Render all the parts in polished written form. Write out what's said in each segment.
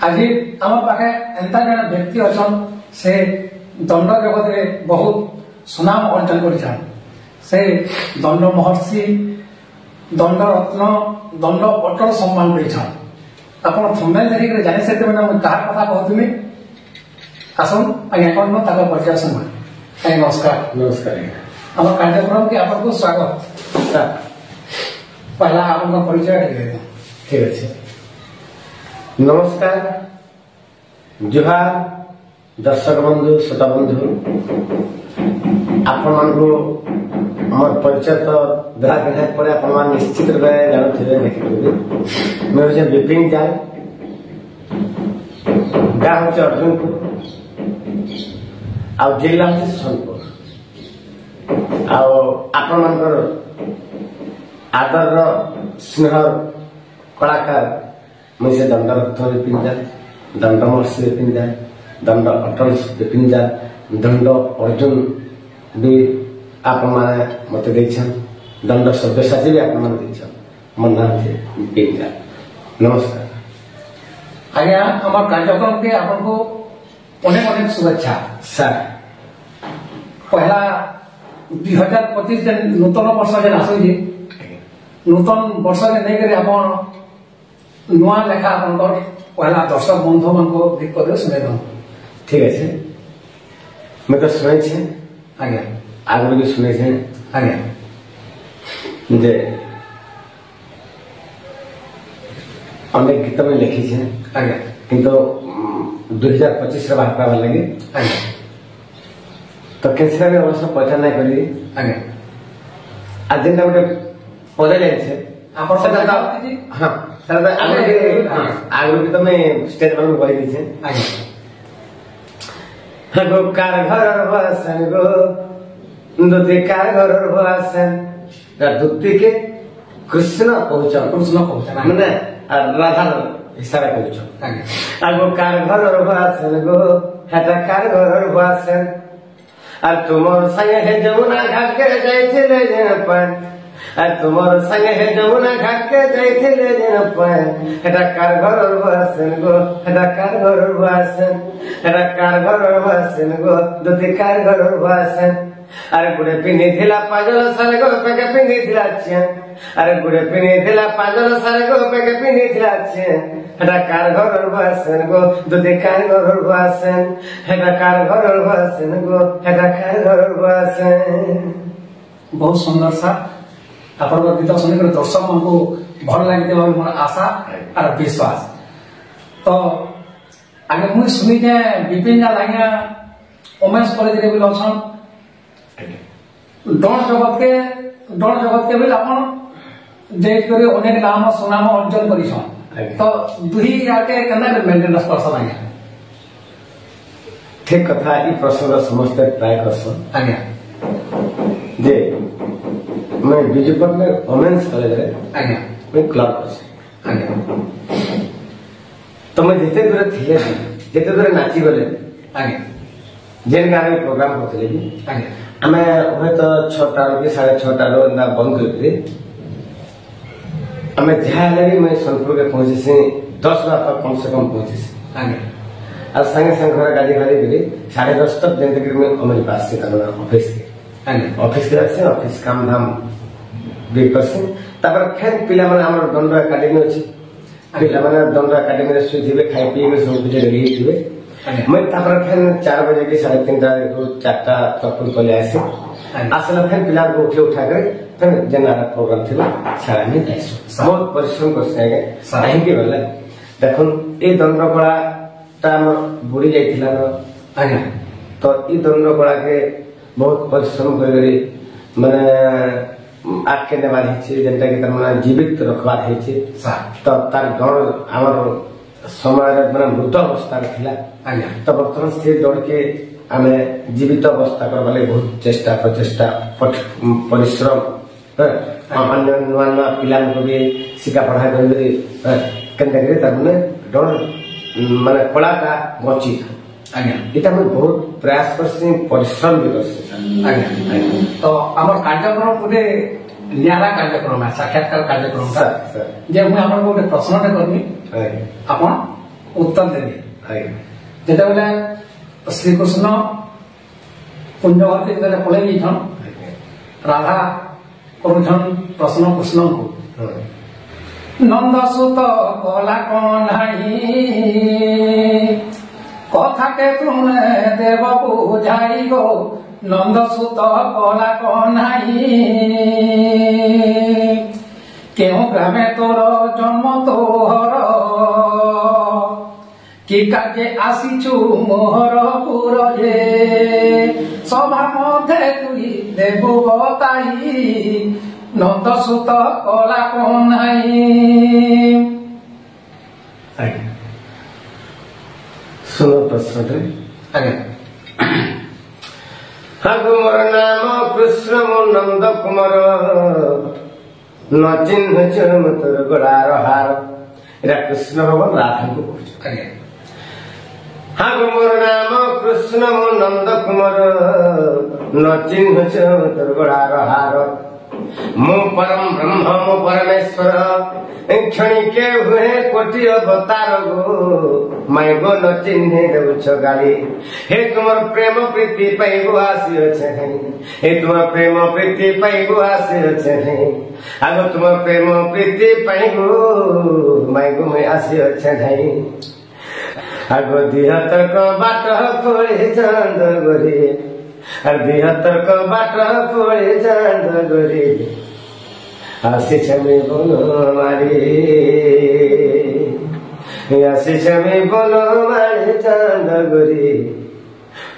आज आम पाखे एंता जन व्यक्ति अच्छा से दंड जगत में बहुत सुनाम अर्जन कर दंड महर्षि दंड रत्न दंड अटल सम्मान कर थंबनेल देखिए जानी सकते मैंने कहा कथा कहती आसन आज्ञा कौन परिचय सुन आज्ञा नमस्कार। नमस्कार आम कार्यक्रम के आपको स्वागत। पहला आपका परिचय ठीक अच्छे। नमस्कार जुहार दर्शक बंधु श्रोता बंधु आपण मानू आम परिचय तो देहा देखात पर आपण मान निश्चित रूप जानते देखिए मैं हूँ विपिन जाल गाँ हूँ अर्जुनपुर आ जिला हूँ सोनपुर आपण मानकर आदर स्नेह कलाकार मुझे दंड रत्न विपिन जाल दंड महर्षि विपिन जाल दंड अटल विपिन जाल दंड अर्जुन भी आपण मैंने मत दंड सव्यसाची भी आपण मैंने मो ना विपिन जाल। नमस्कार आज्ञा आम कार्यक्रम के आपको अनेक अनेक शुभेच्छा सर। पहला 2025 नूतन वर्ष जेन आसूची नूतन वर्ष के नहीं कर नुआ लेखा आप पहला दर्शक बंधु मान को दिक्कत सुने दो। ठीक है मैं तो सुने आज्ञा आगे भी सुने आज्ञा जे अनेक गीत में लिखी आज्ञा किंतु 2025 बाहर पावर लगे आज्ञा तो कैसे अवश्य पहचान नहीं करी आज्ञा आज दिन गोटे पदे जाए आपण हाँ आगे भी तो मैं स्टेज पर कही दी गो कार घर बसन गो दुती कार घर बसन दुती के कृष्ण पहुंचन मैंने राधा हिसाब पहुंचन गो कार घर बसन गो हेटा कार घर बसन और तुमर संगे है जमुना घाट के जाइथिले जेन पान और तुमर संगे है जमुना घाट के जाइथिले जेन पान हेटा कार घर बसन गो हेटा कार घर बसन हेटा कार घर बसन गो दुती कार घर बसन अरे गुड़े पिनी थिला पाजल सारे गो पेके पिनी थिला छे अरे गुड़े पिनी थिला पाजल सारे गो पेके पिनी थिला छे हेटा कार घर बसन गो दुती कार घर बसन हेटा कार घर बसन गो हेटा कार घर बसन। बहुत सुंदर सा अपन गीत सुनिक दर्शक मान को भल लगे मोर आशा और विश्वास। तो आगे मुझे सुनी जे विपिन जाल आज्ञा उमेश कॉलेज रे भी लछन डण जगत के भी अपन देख करी अनेक नाम सुनाम अर्जन करिछन। तो दुही आके केना मेंटेनेंस करसन आज्ञा। ठीक कथा ई प्रश्न समस्त ट्राई करसन आज्ञा जे मैं बिजुपट में वोमेन्स कॉलेज रे आज्ञा मैं क्लब करसी आज्ञा तो मैं जेते दूर नाची गले आज्ञा जेन गाँव में प्रोग्राम होते आज्ञा आम हे तो 6टा कि 6:30 ना बंद करके आम जहाँ भी मैं सोनपुर के पहुंची 10 बार तक कम से कम पहुंची आज्ञा और संगे संगे घर गाड़ी खाली गली 10:30 तक जेनते मैं अमेरी पास से ऑफिस के ऑफिस के ऑफिस काम धाम भी करसी तापर फिर पिला माने हमर दंड एकेडमी अछि पिला माने दंड एकेडमी रे सुथिबे खाइ पी के सब कुछ रेडी हिबे मैं तापर फिर 4 बजे के 3:30 को 4टा तक कले आसी आसला फिर पिला को उठा कर फिर जनरल प्रोग्राम थिला सारा में जाइसु बहुत परिश्रम करसे आगे साही के बेला देखन ए दंड कला ता बुड़ी जाइथिला आगे तो ई दंड कला के बहुत परिश्रम करी मैंने आके ने बारी छे जेंटा के तमना जीवित रखवा है छे तो तार दौड़ हमर समय माने मृत अवस्था थिला आज्ञा तो वर्तमान से दौड़ के हमें जीवित अवस्था करबा ले बहुत चेष्टा प्रचेष्टा परिश्रम अन्य नुआ नुआ पिला को भी शिक्षा पढ़ाई करी केनता करे तमने दौड़ माने कला का बची आज्ञा इटा मैं बहुत प्रयास करसी परिश्रम भी करसी आज्ञा तो हमर कार्यक्रम पूरे नियारा कार्यक्रम है साक्षात्कार कार्यक्रम सर जे मैं आपन को प्रश्न करनी अपन उत्तर देवी जेते बेले श्रीकृष्ण पुण्यघर के जेते पलि जाइछन राधा करुछन प्रश्न कृष्ण को नंद सुत कला कन्हाई कथा के तुमे देव बुझाई गो नंद सुत कला कन्हाई केउ ग्रामे तोर जन्म तोहर कि काजे आसीचु मोहर पुर जे सभा मध्य तुई देबु बताई नंद सुत कला कन्हाई। सुनो प्रश्न मोर नाम कृष्ण मो नंद कुमार न चिन्ह तोर गलार हार एरा कृष्ण भगवान राधा को हाँ मोर नाम कृष्ण मो नंद कुमार न चिन्ह तोर गलार हार मो परम ब्रह्म मो परमेश्वर क्षणिके हुए कोटि अवतार गो मैं गो न चिन्हे देउछ गाली हे तुमर प्रेम प्रीति पाइबो आसी अछि हे तुमर प्रेम प्रीति पाइबो आसी अछि आगो तुमर प्रेम प्रीति पाइबो मैं गो मैं आसी अछि आगो दिहतर को बाट खोले चांद गोरी और दिहतर को बाट खोले चांद गोरी आसी छमे बोलो मारी आसी छमे बोलो मारी चांद गोरी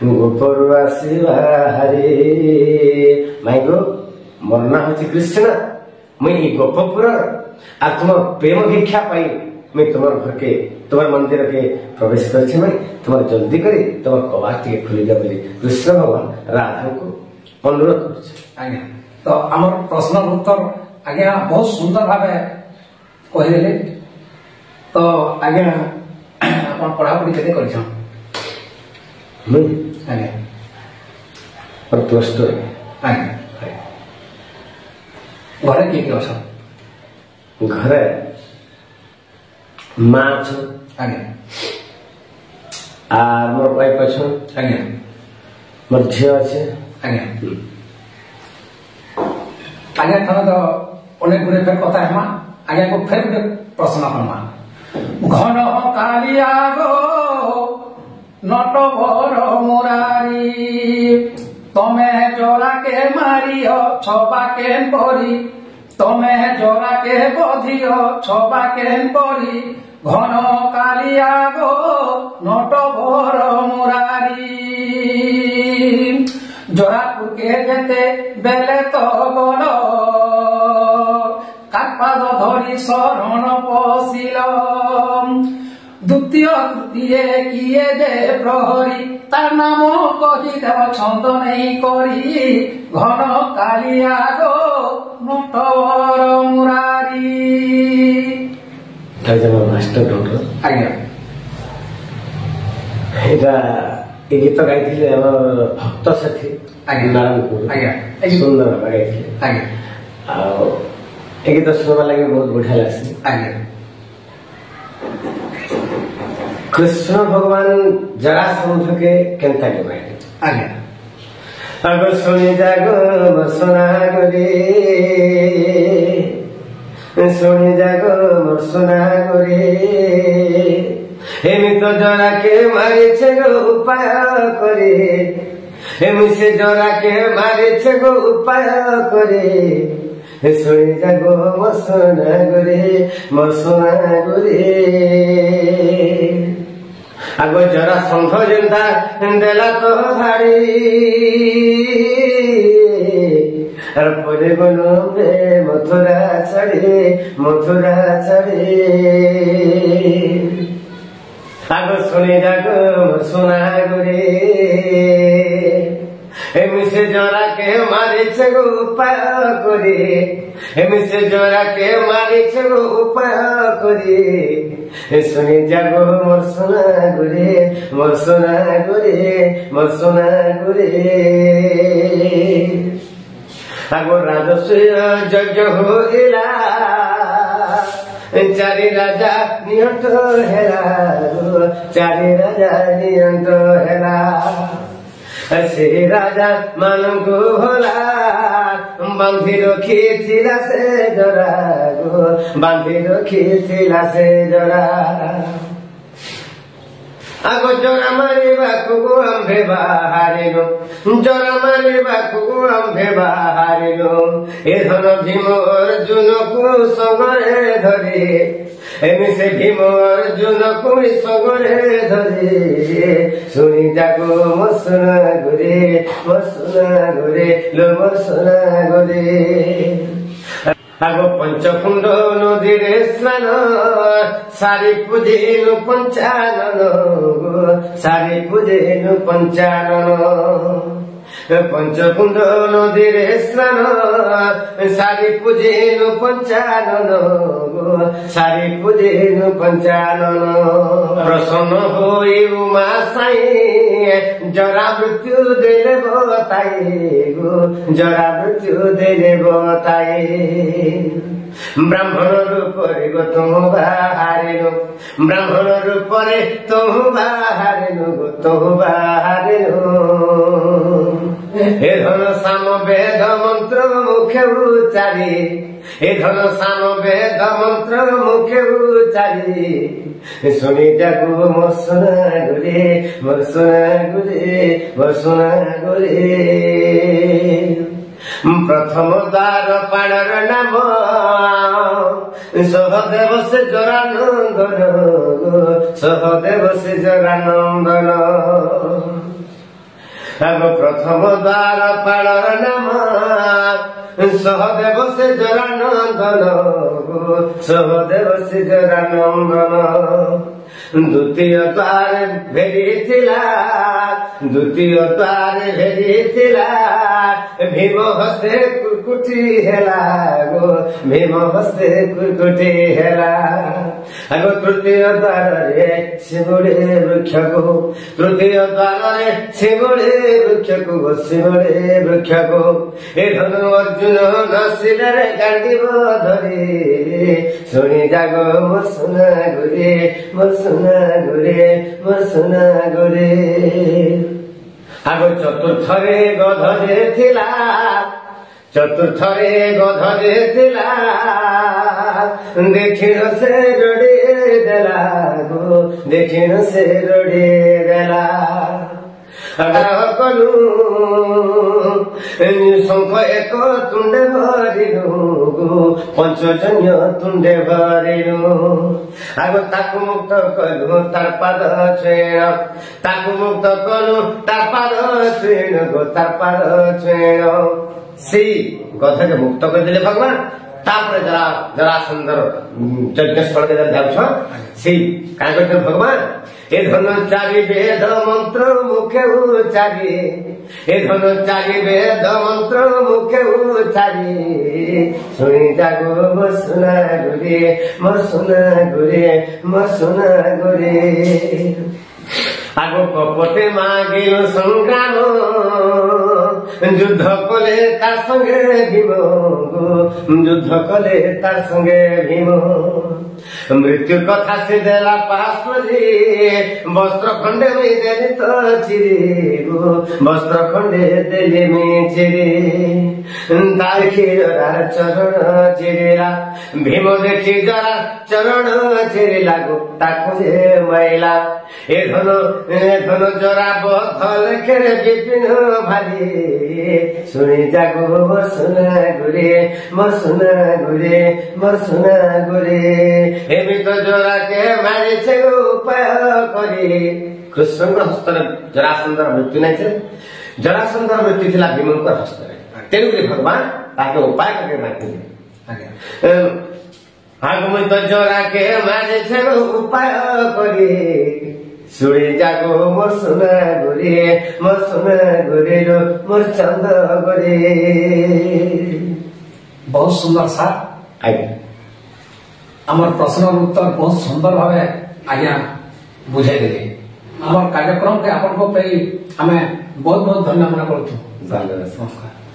गोपर आसीबा हरे माई गो मोर ना होची कृष्ण मुई गोपपुर आ तुम प्रेम भिक्षा पाई मैं तुम घर के तुम मंदिर के प्रवेश कर तुम जल्दी करी तुम कबाट टे खुली जा बोली कृष्ण भगवान राधा को अनुरोध कर। तो आम प्रश्न उत्तर आज्ञा बहुत सुंदर भाव कहले तो आज्ञा आप पढ़ापढ़ी केते कर प्लस टू घरे किए अछ घरे माँ छ आ मोर वाइफ छ मोर झियो अछि आज्ञा थोड़ा तो अनेक गुड़े फेर कथा है आज्ञा को फेर गुटे प्रश्न करमा घन कालिया गो नटवर मुरारी तमे जोरा के मारियो छबा के परी तमे जोरा के बधियो छबा के परी घन कालिया गो नटवर मुरारी जोरापुर के जेते बेले तो गलो कापाद धरी शरण पशिल द्वितीय तृतीय किए जे प्रहरी तार नाम कही देव छंद नहीं करी घन कालिया गो नटवर मुरारी। मास्टर डॉक्टर आज्ञा ये गीत गाई भक्त साथी नारायणपुर सुंदर गाई गीत शुणवा लगे बहुत बढ़िया लगे। कृष्ण भगवान जरासंध के केनता निभाए अगो सुनी जागो मसना गोरे सुनी जागो मसना गोरे एमी तो जरा के मारे छे गो उपाय करे एमी से जरा के मारे छे गो उपाय करे सुनी जागो मसना गोरे आगो जरा संघ जेंता देला तो धाड़ी और पड़े गलो मथुरा छड़े आगो सुनी जागो सुना गोरे एमी से जरा के मारे छे गो उपाय करे एमी से जरा के मारे छे गो उपाय करे सुनी जागो मोर सोना गोरे आगो राजस्व यज्ञ होइला चारि राजा निहत हेला ଚାରି ରାଜା ନିଅଣ୍ଟ ହେଲା ସେ ରାଜା ମାନଙ୍କୁ ଭଲା ବାନ୍ଧି ରଖିଥିଲା ସେ ଜରାକୁ ବାନ୍ଧି ରଖିଥିଲା ସେ ଜରା ଆଗ ଜରା ମାରିବାକୁ ଆମ୍ଭେ ବାହାରିଲୁ ଜରା ମାରିବାକୁ ଆମ୍ଭେ ବାହାରିଲୁ ଏ ଧନ ଭୀମ ଅର୍ଜୁନକୁ ସଙ୍ଗରେ ଧରି ଏମି ସେ ଭୀମ ଅର୍ଜୁନକୁ ସଙ୍ଗରେ ଧରି ଶୁଣି ଯାକୁ ମୋ ସୁନା ଗୁରେ ମୋ ସୁନା ଗୁରେ ଲୋ ମୋ ସୁନା ଗୁରେ ଆଗ ପଞ୍ଚକୁଣ୍ଡ ନଦୀରେ ସ୍ନାନ ସାରି ପୂଜିଲୁ ପଞ୍ଚାନନ ସାରି ପୂଜିଲୁ ପଞ୍ଚାନନ ପଞ୍ଚକୁଣ୍ଡ ନଦୀରେ ସ୍ନାନ ସାରି ପୂଜିଲୁ ପଞ୍ଚାନନ ସାରି ପୂଜିଲୁ ପଞ୍ଚାନନ ପ୍ରସନ୍ନ ହୋଇ ଉମା ସାଇ ଜରା ମୃତ୍ୟୁ ଦେଲେ ବତାଇ ଜରା ମୃତ୍ୟୁ ଦେଲେ ବତାଇ ବ୍ରାହ୍ମଣ ରୂପରେ ତୁ ବାହାରିଲୁ ବ୍ରାହ୍ମଣ ରୂପରେ ତୁ ବାହାରିଲୁ ତୁ ବାହାରିଲୁ ଏ ଧନ ସାମ ବେଦ ମନ୍ତ୍ର ମୁଖେ ଉଚ୍ଚାରି ଏ ଧନ ସାମ ବେଦ ମନ୍ତ୍ର ମୁଖେ ଉଚ୍ଚାରି ଶୁଣି ଯାକୁ ମୋ ସୁନା ଗୁରେ ମୋ ସୁନା ଗୁରେ ମୋ ସୁନା ଗୁରେ ପ୍ରଥମ ଦ୍ୱାର ପାଳର ନାମ ସହଦେବ ସେ ଜରାନନ୍ଦନ ସହଦେବ ସେ ଜରାନନ୍ଦନ ଆଗ ପ୍ରଥମ ଦ୍ୱାର ପାଳର ନାମ ସହଦେବ ସେ ଜରାନନ୍ଦନ ସହଦେବ ସେ ଜରାନନ୍ଦନ ଦ୍ୱିତୀୟ ଦ୍ୱାର ଭେରିଥିଲା ଦ୍ୱିତୀୟ ଦ୍ୱାର ଭେରିଥିଲା ଭୀମ ହସ୍ତେ କୁର୍କୁଟି ହେଲା ଗো ଭୀମ ହସ୍ତେ କୁର୍କୁଟି ହେଲା ଆଗ ତୃତୀୟ ଦ୍ୱାରରେ ଶିମୁଳି ବୃକ୍ଷକୁ ତୃତୀୟ ଦ୍ୱାରରେ ଶିମୁଳି ବୃକ୍ଷକୁ ଶିମୁଳି ବୃକ୍ଷକୁ ଏ ଧନୁ ଅର୍ଜୁନ ନସିଲେ ଗାଣ୍ଡିବ ଧରି ଶୁଣି ଯାଗ ମୋ ସୁନା ଗୁରେ ମୋ ସୁନା ଗୁରେ ମୋ ସୁନା ଗୁରେ ଆଗ ଚତୁର୍ଥରେ ଗଧରେ ଥିଲା ଚତୁର୍ଥରେ ଗଧରେ ଥିଲା ଦେଖିଣ ସେ ରଡି ଦେଲା ଗো ଦେଖିଣ ସେ ରଡି ଦେଲା ଆଗ୍ରହ କଲୁ ଶଙ୍ଖ ଏକ ତୁଣ୍ଡେ ଭରିଲୁ ପଞ୍ଚଜନ୍ୟ ତୁଣ୍ଡେ ଭରିଲୁ ଆଗ ତାକୁ ମୁକ୍ତ କଲୁ ତାର ପାଦ ଛୁଏଁ ତାକୁ ମୁକ୍ତ କଲୁ ତାର ପାଦ ଛୁଏଁ ଗো ତାର ପାଦ ଛୁଏଁ ସେଇ ଗଧରେ ମୁକ୍ତ କରିଦେଲେ ଭଗବାନ ତାପରେ ଜରାସନ୍ଧର ଯଜ୍ଞ ସ୍ଥଳରେ ଯାଉଛ ସେଇ କାଁ କରିଛନ୍ତି ଭଗବାନ ଏ ଧନ ଚାରି ବେଦ ମନ୍ତ୍ର ମୁଖେ ଉଚ୍ଚାରି ଏ ଧନ ଚାରି ବେଦ ମନ୍ତ୍ର ମୁଖେ ଉଚ୍ଚାରି ଶୁଣି ଯାଗୁ ମୋ ସୁନା ଗୁରେ ମୋ ସୁନା ଗୁରେ ମୋ ସୁନା ଗୁରେ ଆଗ କପଟେ ମାଗିଲୁ ସଂଗ୍ରାମ ଯୁଦ୍ଧ କଲେ ତାର ସଙ୍ଗେ ଭୀମ ଯୁଦ୍ଧ କଲେ ତାର ସଙ୍ଗେ ଭୀମ ମୃତ୍ୟୁ କଥା ସେ ଦେଲା ପାସ୍ କରି ବସ୍ତ୍ର ଖଣ୍ଡେ ମି ଦେଲି ତ ଚିରି ବସ୍ତ୍ର ଖଣ୍ଡେ ଦେଲି ମି ଚିରି ତାର କ୍ଷୀରା ଚରଣ ଚିରିଲା ଭୀମ ଦେଖି ଜରା ଚରଣ ଚିରିଲା ତାକୁ ଯେ ମାଇଲା ଏ ଧନ ଜରା ବଧ ଲେଖରେ ବିପିନ ଭାରି ଶୁଣି ଯାଗୁ ମୋ ସୁନା ଗୁରେ ମୋ ସୁନା ଗୁରେ ମୋ ସୁନା ଗୁରେ ଏମିତି ଜରାକେ ମାରିছে ଉପାୟ କରି କୃଷ୍ଣଙ୍କ ହସ୍ତରେ ଜରାସନ୍ଧର ମୃତ୍ୟୁ ନାହିଁ ଥିଲା ଜରାସନ୍ଧର ମୃତ୍ୟୁ ଥିଲା ଭୀମଙ୍କ ହସ୍ତରେ ତେଣୁକରି ଭଗବାନ ତାকে ଉପାୟ କରି ମାରିଥିଲେ ଆଗମିତ ଜରାକେ ମାରିছে ଉପାୟ କରି ଶୁଣି ଯାଗୁ ମୋ ସୁନା ଗୁରେ ମୋ ସୁନା ଗୁରେ ମୋର ଚନ୍ଦ ଗୁରେ ବହୁତ ସୁନ୍ଦର ସାର୍ ଆଜ୍ଞା আমার প্রশ্নর উত্তর বহুত সুন্দর ভাবে আজ্ঞা বুঝাই দেলে আমার কার্যক্রম কে আপনার আমি বহুত বহুত ধন্যবাদ করছু ধন্যবাদ নমস্কার।